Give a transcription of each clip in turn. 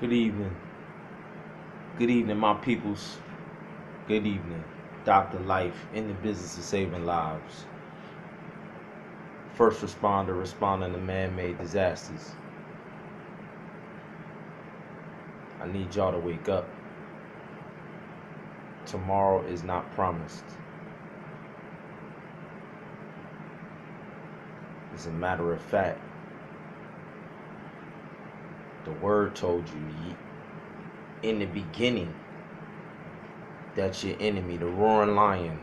Good evening. Good evening, my peoples. Good evening. Dr. Life in the business of saving lives. First responder responding to man-made disasters. I need y'all to wake up. Tomorrow is not promised. As a matter of fact, the word told you in the beginning that your enemy, the roaring lion,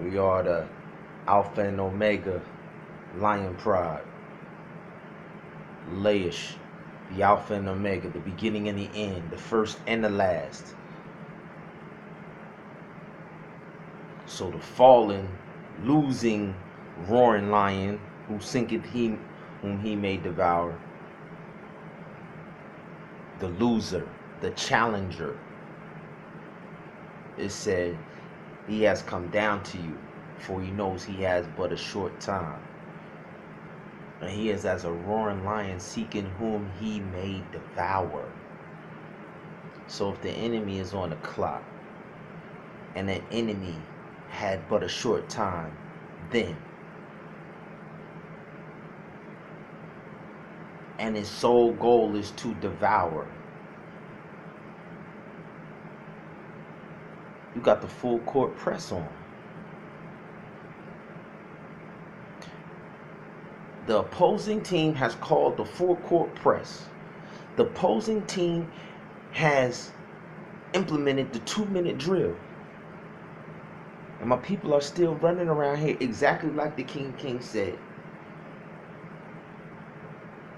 we are the Alpha and Omega lion pride. Laish, the Alpha and Omega, the beginning and the end, the first and the last. So the fallen, losing, roaring lion, who sinketh he whom he may devour. The loser, the challenger. It said, he has come down to you, for he knows he has but a short time. And he is as a roaring lion seeking whom he may devour. So if the enemy is on the clock, and the enemy had but a short time, then, and his sole goal is to devour, you got the full court press on. The opposing team has called the full court press. The opposing team has implemented the 2-minute drill. And my people are still running around here exactly like the King said.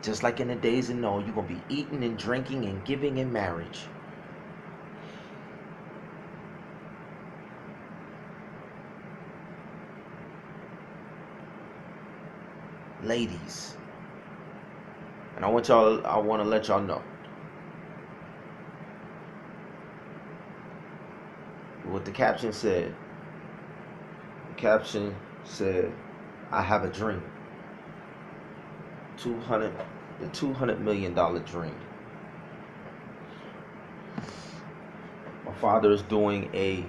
Just like in the days of Noah, you're going to be eating and drinking and giving in marriage. Ladies, and I want to let y'all know what the caption said. The caption said, I have a dream. The $200 million dream. My father is doing a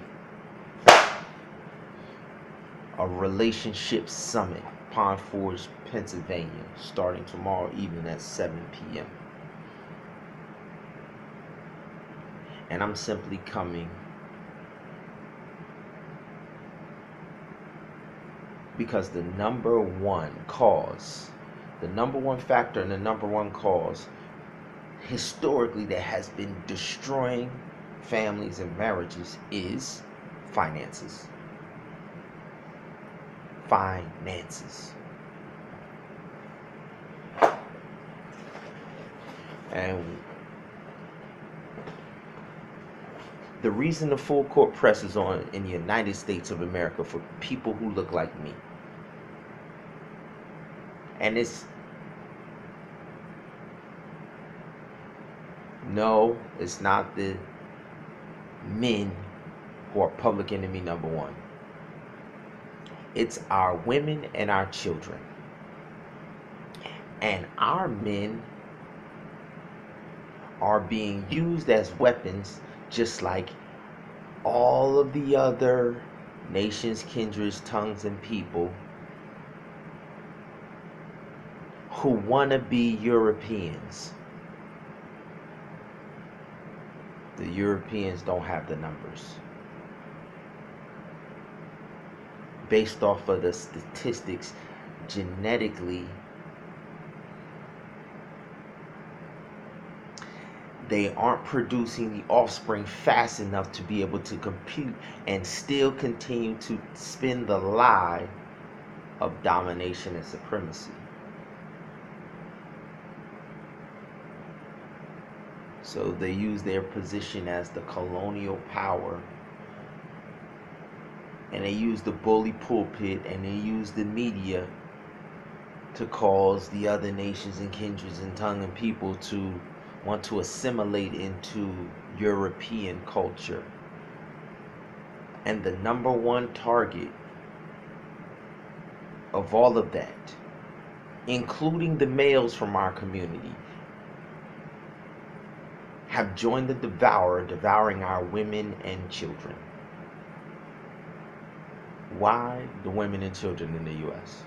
relationship summit, Pond Forge, Pennsylvania, starting tomorrow evening at 7 p.m. And I'm simply coming because the number one cause, the number one factor and the number one cause historically that has been destroying families and marriages is finances. Finances. And the reason the full court press is on in the United States of America for people who look like me, and it's not the men who are public enemy number one. It's our women and our children. And our men are being used as weapons just like all of the other nations, kindreds, tongues, and people who want to be Europeans. The Europeans don't have the numbers. Based off of the statistics, genetically, they aren't producing the offspring fast enough to be able to compete and still continue to spin the lie of domination and supremacy. So they use their position as the colonial power, and they use the bully pulpit, and they use the media to cause the other nations and kindreds and tongue and people to want to assimilate into European culture. And the number one target of all of that including the males from our community, have joined the devourer, devouring our women and children. Why the women and children in the U.S.?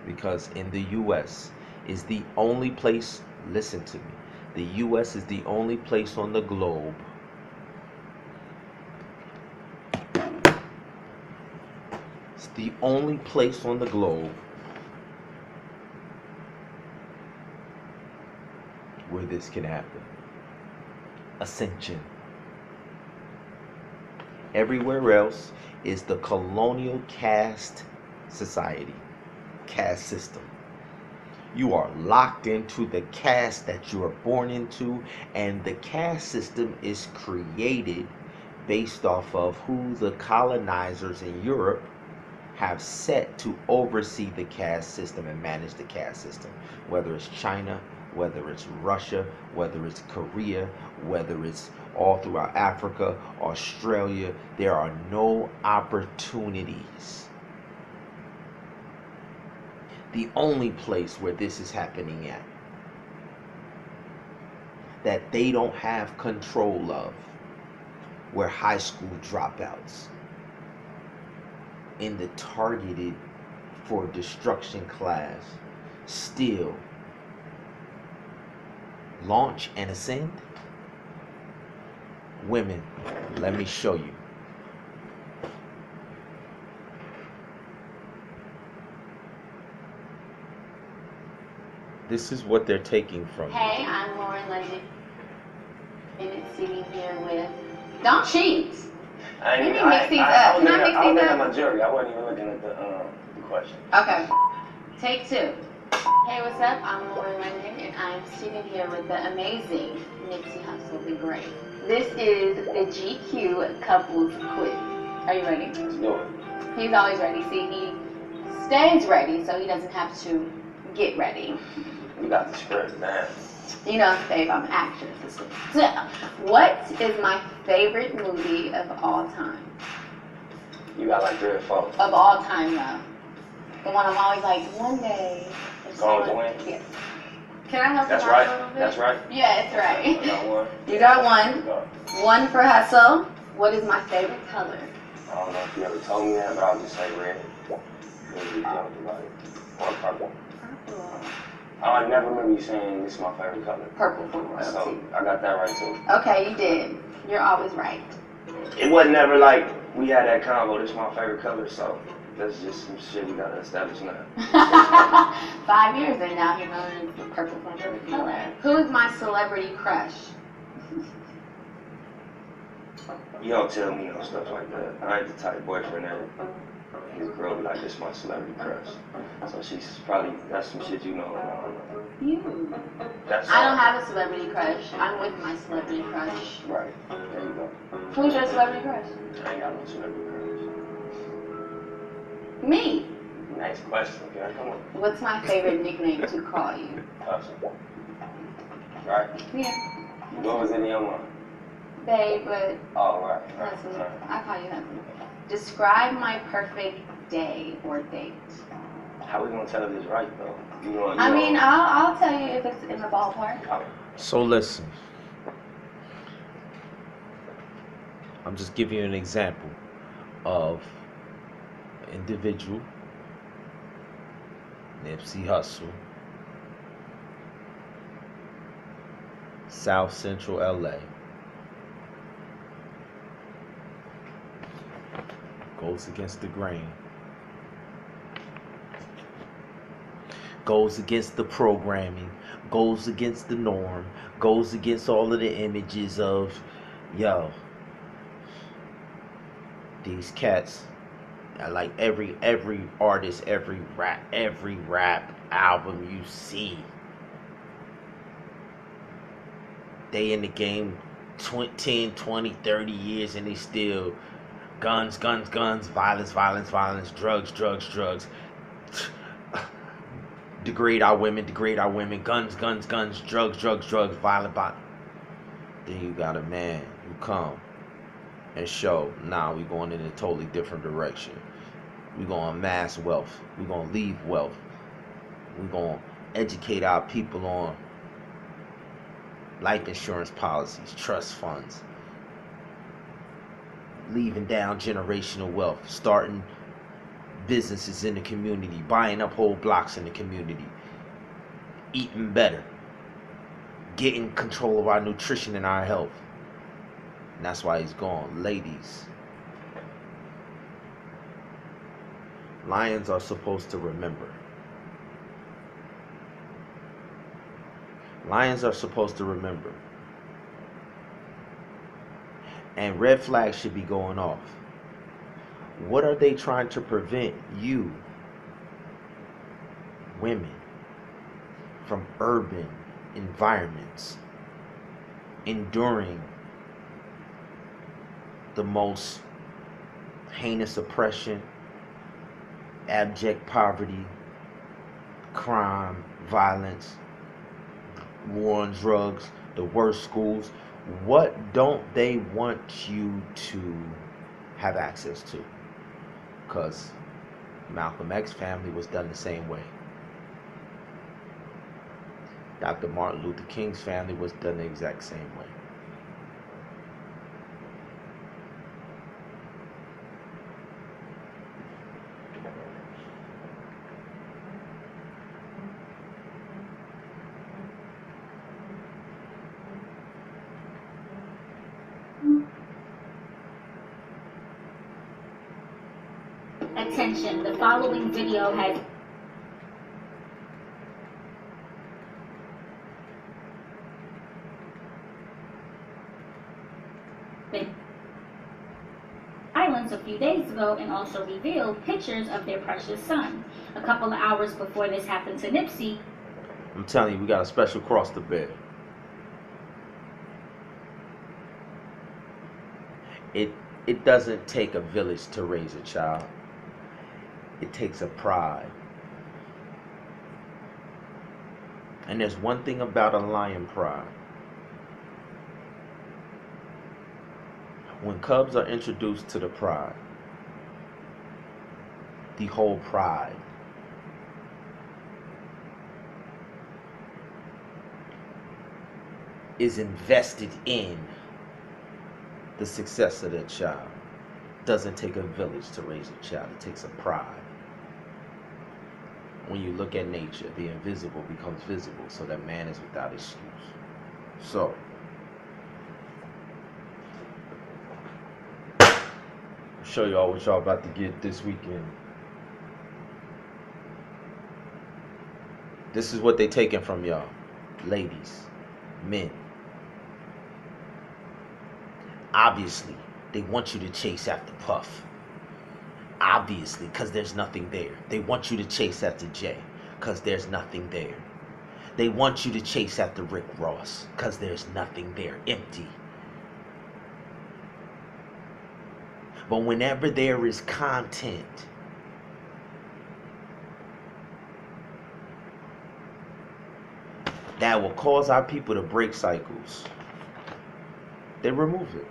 Because in the U.S. is the only place, listen to me, the U.S. is the only place on the globe it's the only place on the globe where this can happen. Ascension. Everywhere else is the colonial caste society, caste system. You are locked into the caste that you are born into, and the caste system is created based off of who the colonizers in Europe have set to oversee the caste system and manage the caste system. Whether it's China, whether it's Russia, whether it's Korea, whether it's all throughout Africa, Australia, there are no opportunities. The only place where this is happening at, that they don't have control of, were high school dropouts in the targeted for destruction class still launch and ascend. Women, let me show you. This is what they're taking from you. Hey, I'm Lauren London, and it's sitting here with. Don't cheat. I Let me mix these up. Can I mix I was these looking at up? my jury. I wasn't even looking at the question. Okay. Take two. Hey, what's up? I'm Lauren London, and I'm sitting here with the amazing Nipsey Hussle, the Great. This is the GQ couples quiz. Are you ready? Let's do it. He's always ready. See, he stays ready, so he doesn't have to get ready. You got the script, man. You know, babe, I'm an actress. So, what is my favorite movie of all time? You got like 3 or 4. Of all time, though. The one I'm always like, one day. if Gone with the someone- Wind? Yeah. Can I help That's you out right. a little bit? That's right. Yeah, it's right. I got one. You got one. Go. One for Hustle. What is my favorite color? I don't know if you ever told me that, but I'll just say red. Maybe you talked about it. Or purple. Purple. I never remember you saying this is my favorite color. Purple for royalty. So I got that right too. Okay, you did. You're always right. It wasn't never like we had that combo. This is my favorite color, so that's just some shit we gotta establish now. 5 years and now he knows the purple my favorite color. Who is my celebrity crush? You don't tell me no stuff like that. I ain't the type of boyfriend that his girl be like, this is my celebrity crush. So she's probably, that's some shit you know. And I don't know. You. That's I don't all. have a celebrity crush. I'm with my celebrity crush. Right. There you go. Who's your celebrity crush? I ain't got no celebrity Me. crush. Next question, okay? Come on. What's my favorite nickname to call you? Hustle. Right? Yeah. What was in your mind? Babe, but Oh, right. Hustle. I call you Hustle. Describe my perfect day or date. How we gonna tell if it's right, though? I mean, I'll tell you if it's in the ballpark. So listen, I'm just giving you an example of an individual, Nipsey Hussle, South Central LA, goes against the grain, goes against the programming, goes against the norm, goes against all of the images of, yo, these cats, like every artist, every rap album you see, they in the game 10, 20, 30 years and they still guns, violence, drugs, degrade our women, guns, drugs, violent. Then you got a man who come and show, nah, we going in a totally different direction. We gonna amass wealth. We gonna leave wealth. We're going to educate our people on life insurance policies, trust funds, leaving down generational wealth, starting businesses in the community, buying up whole blocks in the community, eating better, getting control of our nutrition and our health. And that's why he's gone. Ladies, lions are supposed to remember. Lions are supposed to remember. And red flags should be going off. What are they trying to prevent you, women, from urban environments, enduring the most heinous oppression, abject poverty, crime, violence, war on drugs, the worst schools? What don't they want you to have access to? Because Malcolm X's family was done the same way. Dr. Martin Luther King's family was done the exact same way. Attention, the following video has been violence a few days ago and also revealed pictures of their precious son. A couple of hours before this happened to Nipsey, I'm telling you, we got a special cross to bear. It doesn't take a village to raise a child. It takes a pride. And there's one thing about a lion pride. When cubs are introduced to the pride, the whole pride is invested in the success of that child. Doesn't take a village to raise a child. It takes a pride. When you look at nature, the invisible becomes visible, so that man is without excuse. So, I'll show y'all what y'all about to get this weekend. This is what they taking from y'all, ladies, men. Obviously, they want you to chase after Puff. Obviously, because there's nothing there. They want you to chase after Jay, because there's nothing there. They want you to chase after Rick Ross, because there's nothing there. Empty. But whenever there is content, that will cause our people to break cycles, they remove it.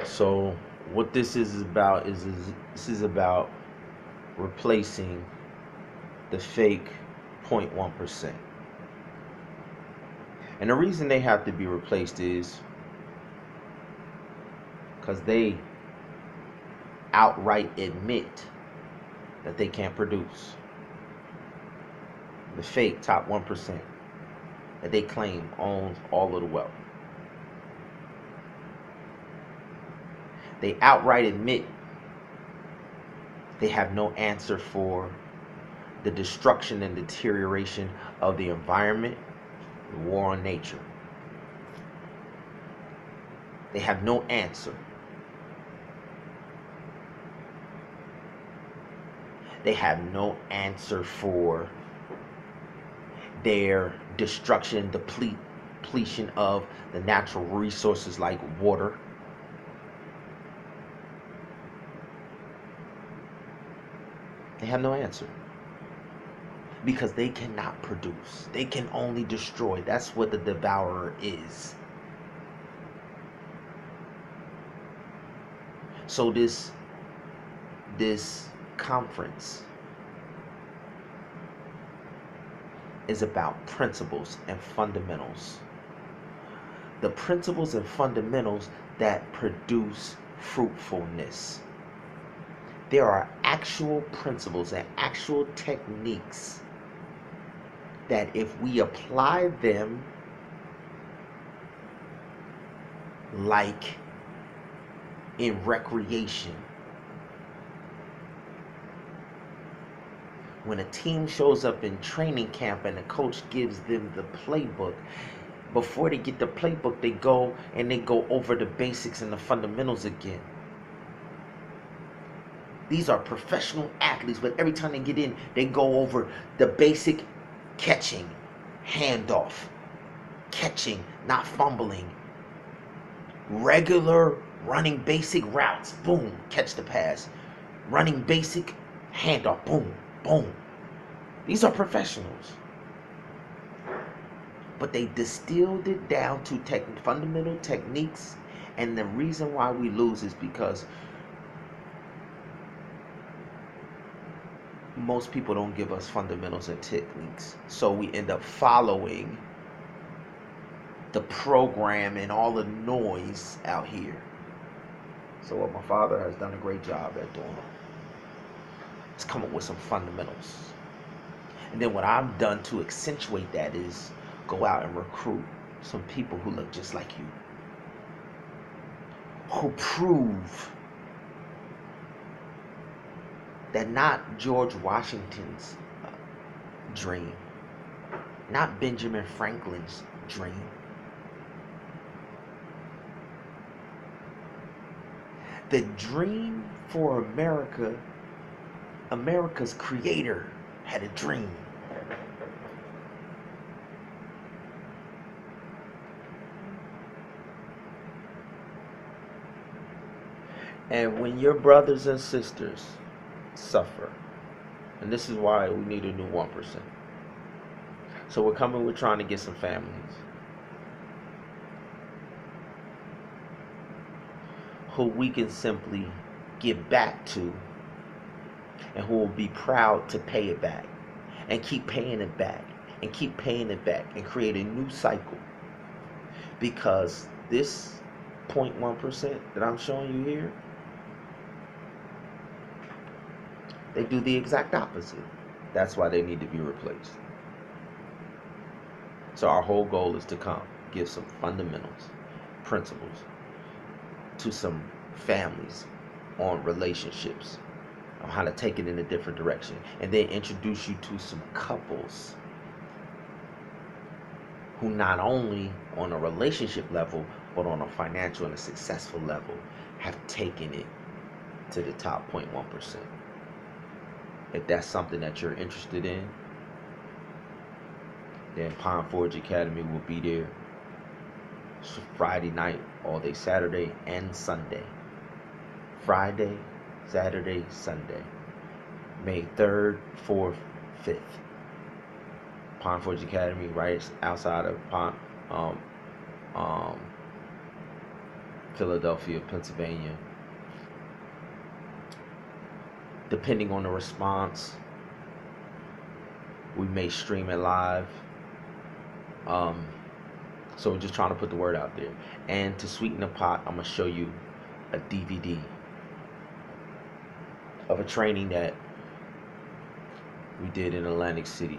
So what this is about is this is about replacing the fake 0.1%. And the reason they have to be replaced is because they outright admit that they can't produce. The fake top 1% that they claim owns all of the wealth. They outright admit they have no answer for the destruction and deterioration of the environment, the war on nature. They have no answer. They have no answer for their destruction, depletion of the natural resources like water. They have no answer. Because they cannot produce. They can only destroy. That's what the devourer is. So this conference is about principles and fundamentals. The principles and fundamentals that produce fruitfulness. There are actual principles and actual techniques that if we apply them like in recreation, when a team shows up in training camp and the coach gives them the playbook, before they get the playbook, they go over the basics and the fundamentals again. These are professional athletes, but every time they get in, they go over the basic catching, handoff, catching, not fumbling, regular running basic routes, boom, catch the pass, running basic handoff, boom, boom. These are professionals. But they distilled it down to fundamental techniques, and the reason why we lose is because most people don't give us fundamentals and techniques. So we end up following the program and all the noise out here. So what my father has done a great job at doing is come up with some fundamentals. And then what I've done to accentuate that is go out and recruit some people who look just like you, who prove that not George Washington's dream, not Benjamin Franklin's dream, the dream for America, America's creator had a dream. And when your brothers and sisters suffer, and this is why we need a new 1%. So we're trying to get some families who we can simply give back to, and who will be proud to pay it back, and keep paying it back, and keep paying it back, and create a new cycle. Because this 0.1% that I'm showing you here, they do the exact opposite. That's why they need to be replaced. So our whole goal is to give some fundamentals, principles to some families on relationships, on how to take it in a different direction, and then introduce you to some couples who not only on a relationship level, but on a financial and a successful level have taken it to the top 0.1%. If that's something that you're interested in, then Pine Forge Academy will be there Friday night, all day Saturday and Sunday. Friday, Saturday, Sunday. May 3rd, 4th, 5th. Pine Forge Academy, right outside of Philadelphia, Pennsylvania. Depending on the response, we may stream it live. So we're just trying to put the word out there. And to sweeten the pot, I'm going to show you a DVD of a training that we did in Atlantic City.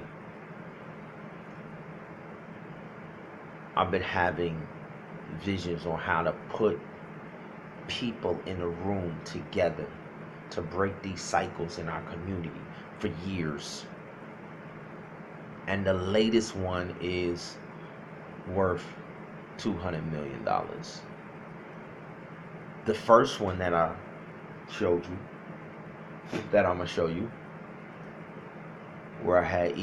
I've been having visions on how to put people in a room together to break these cycles in our community for years. And the latest one is worth $200 million. The first one that I showed you, that I'm going to show you, where I had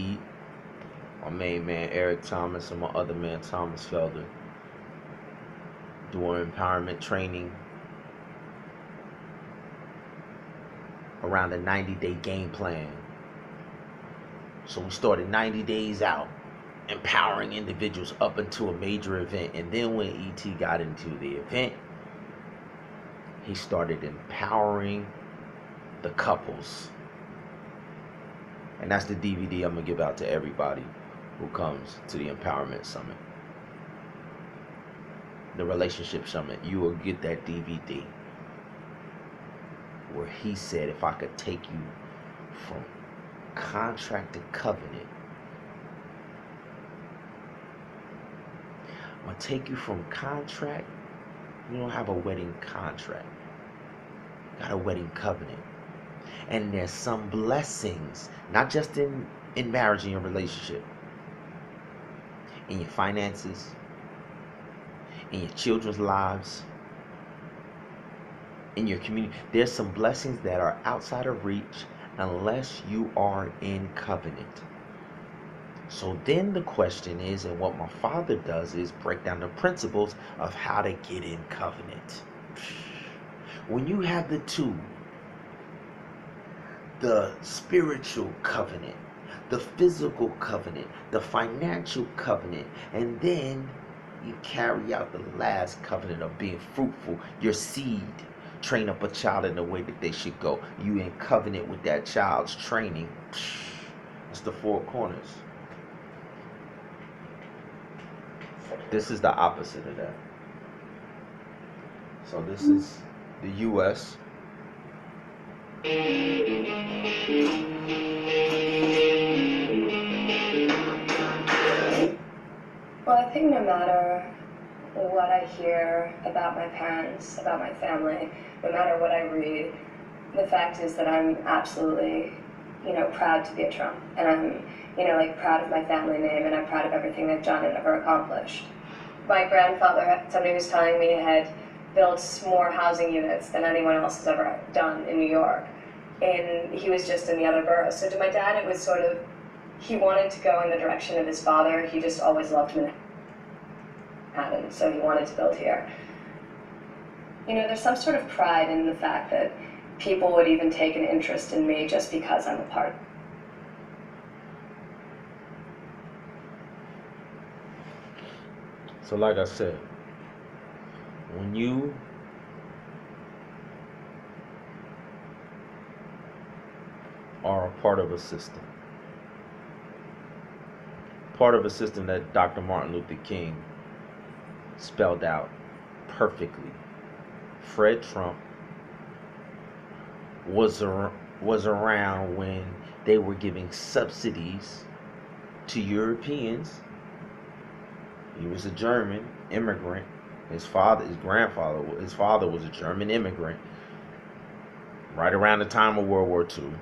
my main man Eric Thomas and my other man Thomas Felder doing empowerment training around a 90-day game plan. So we started 90 days out, empowering individuals up into a major event. And then when ET got into the event, he started empowering the couples. And that's the DVD I'm going to give out to everybody who comes to the Empowerment Summit. The Relationship Summit. You will get that DVD where he said, if I could take you from contract to covenant, I'm going to take you from contract. You don't have a wedding contract. You got a wedding covenant. And there's some blessings, not just in marriage and your relationship, in your finances, in your children's lives, in your community. There's some blessings that are outside of reach unless you are in covenant. So then the question is, and what my father does is break down the principles of how to get in covenant. When you have the two, the spiritual covenant, the physical covenant, the financial covenant, and then you carry out the last covenant of being fruitful, your seed. Train up a child in the way that they should go. You in covenant with that child's training. It's the four corners. This is the opposite of that. So this is the U.S. Well, I think no matter what I hear about my parents, about my family, no matter what I read, the fact is that I'm absolutely, proud to be a Trump. And I'm, proud of my family name, and I'm proud of everything they've done and ever accomplished. My grandfather, somebody was telling me, had built more housing units than anyone else has ever done in New York. And he was just in the other boroughs. So to my dad, it was sort of, he wanted to go in the direction of his father. He just always loved Manhattan, so he wanted to build here. There's some sort of pride in the fact that people would even take an interest in me just because I'm a part. So like I said, when you are a part of a system that Dr. Martin Luther King spelled out perfectly. Fred Trump was around when they were giving subsidies to Europeans. He was a German immigrant. His father was a German immigrant right around the time of World War II.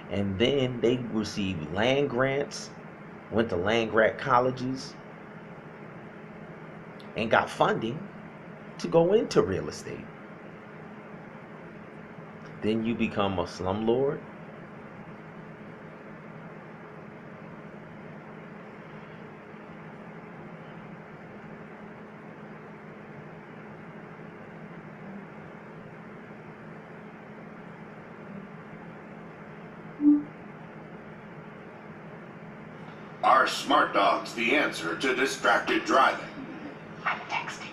And then they received land grants, went to land grant colleges, and got funding to go into real estate. Then you become a slumlord. Are smart dogs the answer to distracted driving? I'm texting.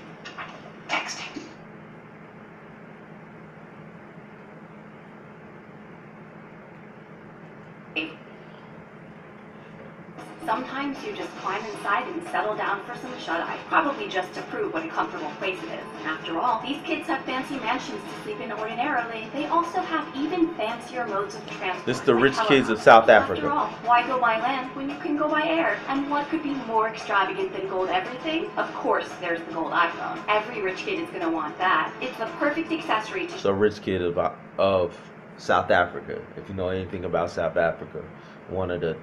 Sometimes you just climb inside and settle down for some shut-eye, probably just to prove what a comfortable place it is. After all, these kids have fancy mansions to sleep in ordinarily. They also have even fancier modes of transport. This is the like rich kids of helicopters. South After Africa. all, why go by land when you can go by air? And what could be more extravagant than gold everything? Of course, there's the gold iPhone. Every rich kid is gonna want that. It's the perfect accessory to So rich kid of South Africa. If you know anything about South Africa, one of the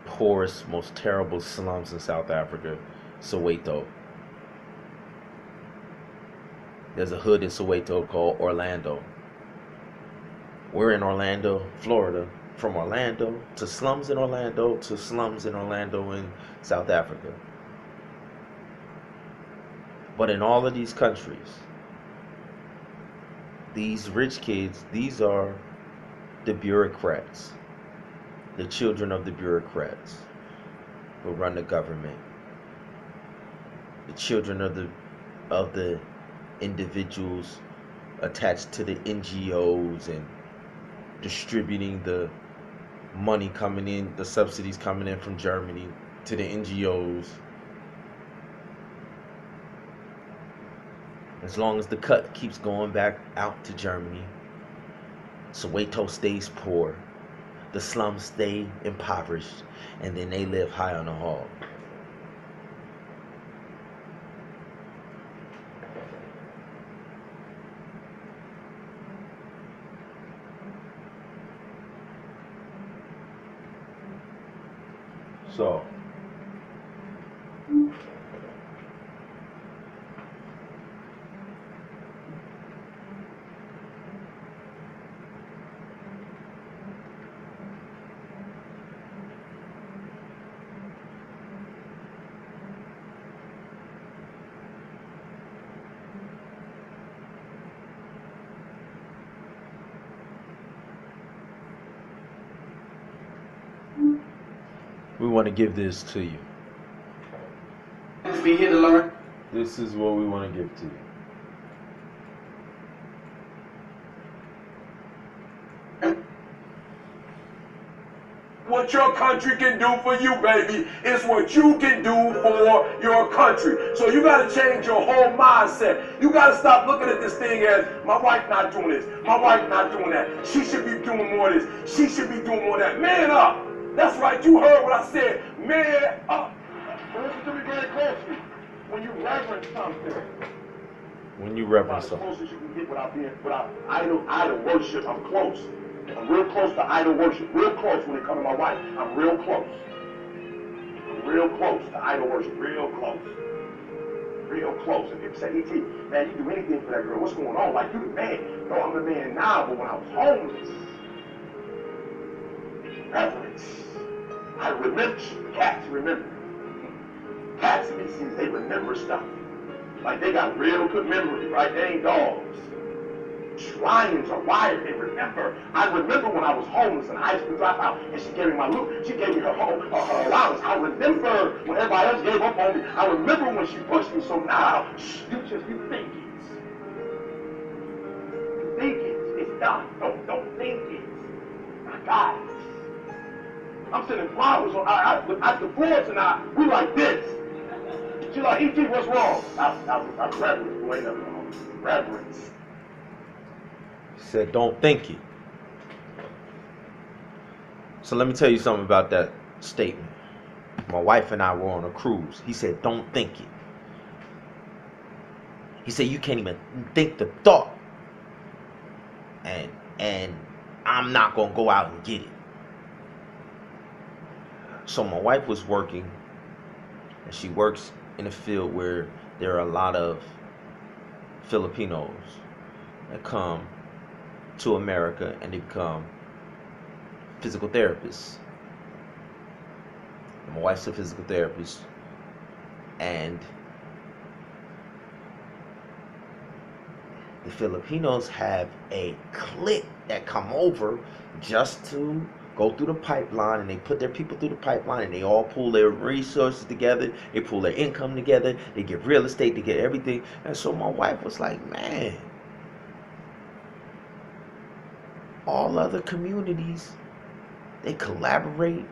poorest, most terrible slums in South Africa, Soweto. There's a hood in Soweto called Orlando. We're in Orlando, Florida. From Orlando to slums in Orlando to slums in Orlando in South Africa. But in all of these countries, these rich kids, these are the bureaucrats, the children of the bureaucrats who run the government, the children of the individuals attached to the NGOs and distributing the money coming in, the subsidies coming in from Germany to the NGOs. As long as the cut keeps going back out to Germany, Soweto stays poor, the slums stay impoverished, and then they live high on the hog. So, we want to give this to you. Be here to learn. This is what we want to give to you. What your country can do for you, baby, is what you can do for your country. So you got to change your whole mindset. You got to stop looking at this thing as, my wife not doing this, my wife not doing that. She should be doing more of this. She should be doing more of that. Man up. That's right. You heard what I said. Man up. Listen to me very closely. When you reverence something, When you reverence as something. close as you can get without idol worship. I'm close. I'm real close to idol worship. Real close when it comes to my wife. I'm real close. I'm real close to idol worship. Real close. Real close. And people say, E.T., man, you do anything for that girl. What's going on? Like, you the man. No, I'm the man now, but when I was homeless, reverence. I remember. Cats remember. Cats in these things, they remember stuff. Like, they got real good memory, right? They ain't dogs. Lions are wired, they remember. I remember when I was homeless and high school dropout, and she gave me my loot. She gave me her allowance. I remember when everybody else gave up on me. I remember when she pushed me. So now, you think it. You think it. It's done. Don't think it. I got it. I'm sending flowers on at the floor tonight. We like this. She's like, E.T., what's wrong? I reverence. You ain't nothing wrong. Reverence. Said, don't think it. So let me tell you something about that statement. My wife and I were on a cruise. He said, don't think it. He said, you can't even think the thought. And I'm not going to go out and get it. So my wife was working, and she works in a field where there are a lot of Filipinos that come to America and they become physical therapists. And my wife's a physical therapist, and the Filipinos have a clique that come over just to go through the pipeline, and they put their people through the pipeline, and they all pull their resources together, they pull their income together, they get real estate, they get everything. And so my wife was like, man, all other communities, they collaborate,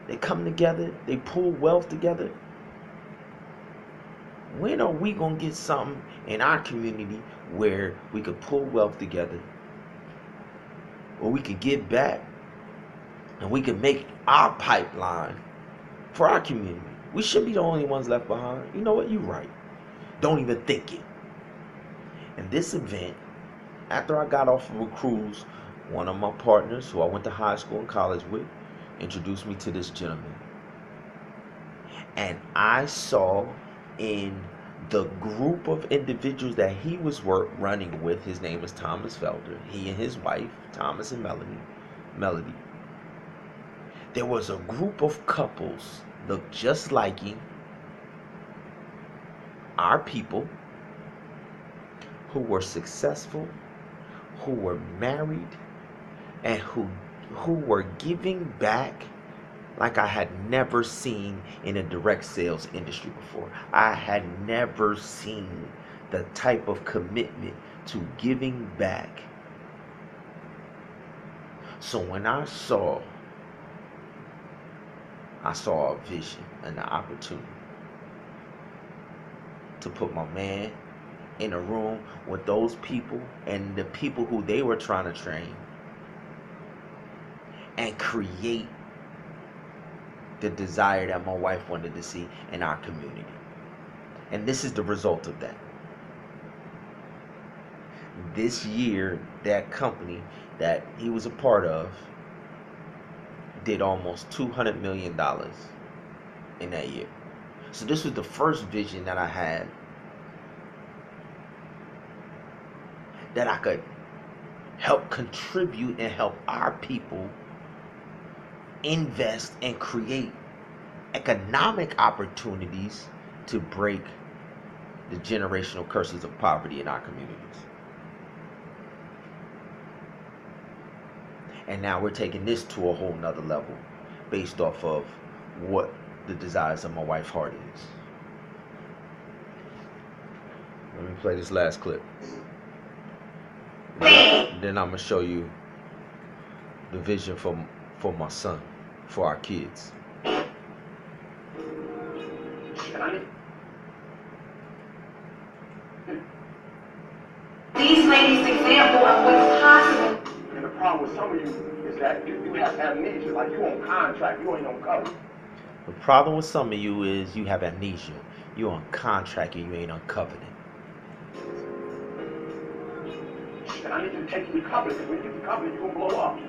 They come together, they pull wealth together. When are we going to get something in our community where we could pull wealth together, where we could give back, and we can make our pipeline for our community? We shouldn't be the only ones left behind. You know what? You're right. Don't even think it. And this event, after I got off of a cruise, one of my partners who I went to high school and college with introduced me to this gentleman. And I saw in the group of individuals that he was running with, his name is Thomas Felder, he and his wife, Thomas and Melody. There was a group of couples looked just like him, our people, who were successful, who were married, and who were giving back like I had never seen in a direct sales industry before. I had never seen the type of commitment to giving back. So when I saw a vision and an opportunity to put my man in a room with those people and the people who they were trying to train and create the desire that my wife wanted to see in our community. And this is the result of that. This year, that company that he was a part of did almost $200 million in that year. So this was the first vision that I had that I could help contribute and help our people invest and create economic opportunities to break the generational curses of poverty in our communities. And now we're taking this to a whole nother level based off of what the desires of my wife's heart is. Let me play this last clip. Then I'm going to show you the vision for my son, for our kids. These ladies' example of what's possible. And the problem with some of you is that you have amnesia, like you on contract, you ain't on covenant. The problem with some of you is you have amnesia. You're on contract and you ain't on covenant. And I need to take you to covenant, because when you get to covenant, you're gonna blow up.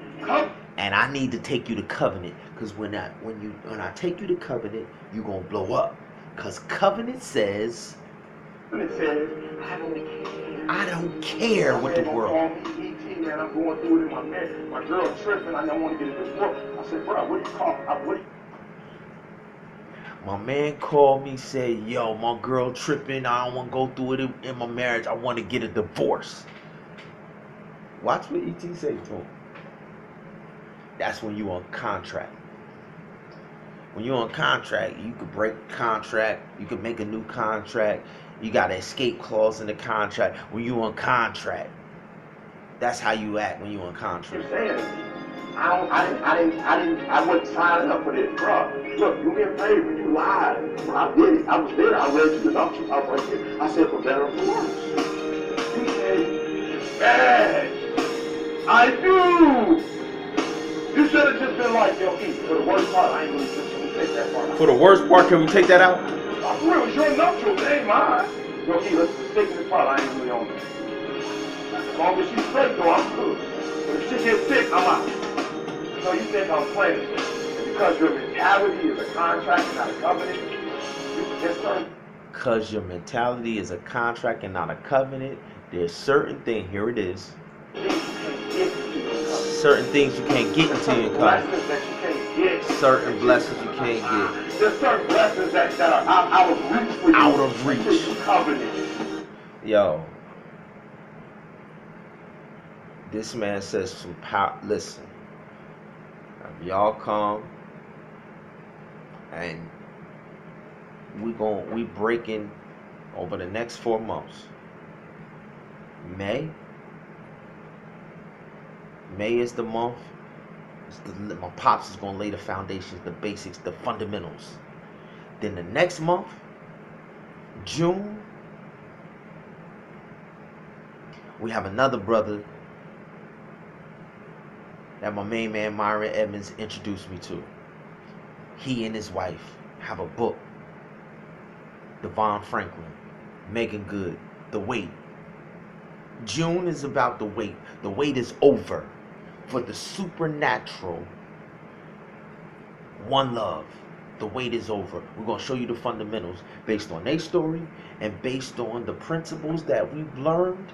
And I need to take you to covenant, because when I take you to covenant, you're gonna blow up. Because covenant says, it says, I don't care what the world. Man, I'm going through it in my girl tripping, I don't want to get a divorce. I said, bro, what do you call it? My man called me, said, yo, my girl tripping, I don't want to go through it in my marriage, I want to get a divorce. Watch what E.T. say to him. That's when you on contract. When you're on contract, you could break contract, you could make a new contract, you got an escape clause in the contract. When you on contract, that's how you act when you on contract. You're saying, I wasn't signing up for this, bro. Look, you get paid when you lied. Bro, I did it. I was there. I read you the numbers. I was right here. I said, for better or for worse. You said, it's bad. I do. You should have just been like, yo, Keith, for the worst part, I ain't really just take that part out. For the worst part, can we take that out? I'm real. It's your nuptials. It ain't mine. Yo, Keith, let's just stick to this part. I ain't really on it. As long as she's straight, though, I'm good. But if she gets sick, I'm out. So you think I'm playing? And because your mentality is a contract and not a covenant, there's certain... Because your mentality is a contract and not a covenant, there's certain things, here it is. Certain things you can't get into your covenant. Certain blessings you can't get. There's certain blessings that are out of reach for you. Out of reach. Covenant. Yo. This man says some power. Listen. If y'all come and we breaking over the next 4 months. May is the month. My pops is gonna lay the foundations, the basics, the fundamentals. Then the next month, June, we have another brother that my main man Myron Edmonds introduced me to. He and his wife have a book, Devon Franklin, Megan Good, The Wait. June is about the wait. The wait is over for the supernatural One Love. The wait is over. We're going to show you the fundamentals based on their story and based on the principles that we've learned.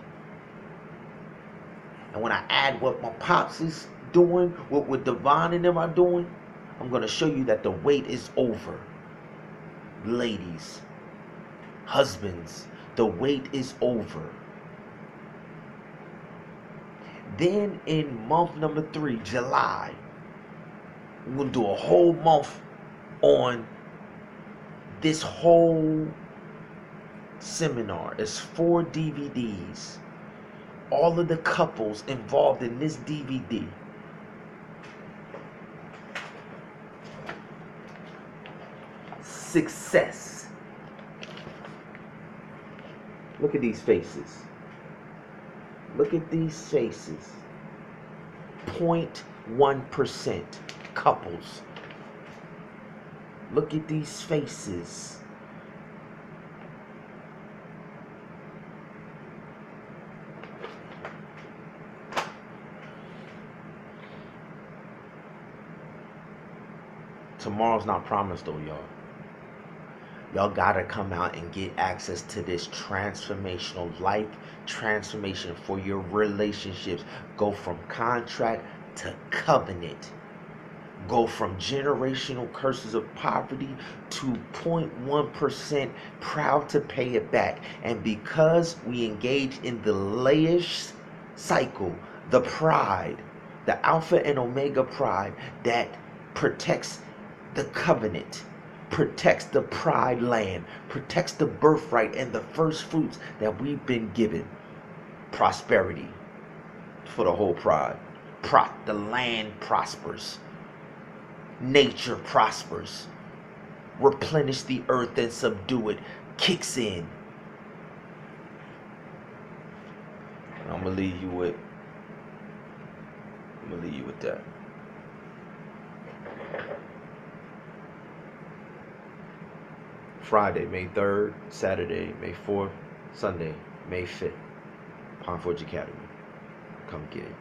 And when I add what my pops is doing, what Devon and them are doing, I'm going to show you that the wait is over. Ladies, husbands, the wait is over. Then in month number 3, July, we're going to do a whole month on this whole seminar. It's 4 DVDs. All of the couples involved in this DVD. Success. Look at these faces. Look at these faces. 0.1% couples. Look at these faces. Tomorrow's not promised though, y'all. Y'all gotta come out and get access to this transformational life transformation for your relationships. Go from contract to covenant. Go from generational curses of poverty to 0.1% proud to pay it back. And because we engage in the layish cycle, the pride, the Alpha and Omega pride that protects the covenant, protects the pride land, protects the birthright and the first fruits that we've been given. Prosperity for the whole pride. The land prospers. Nature prospers. Replenish the earth and subdue it. Kicks in. And I'm gonna leave you with that. Friday, May 3rd, Saturday, May 4th, Sunday, May 5th, Palm Forge Academy. Come get it.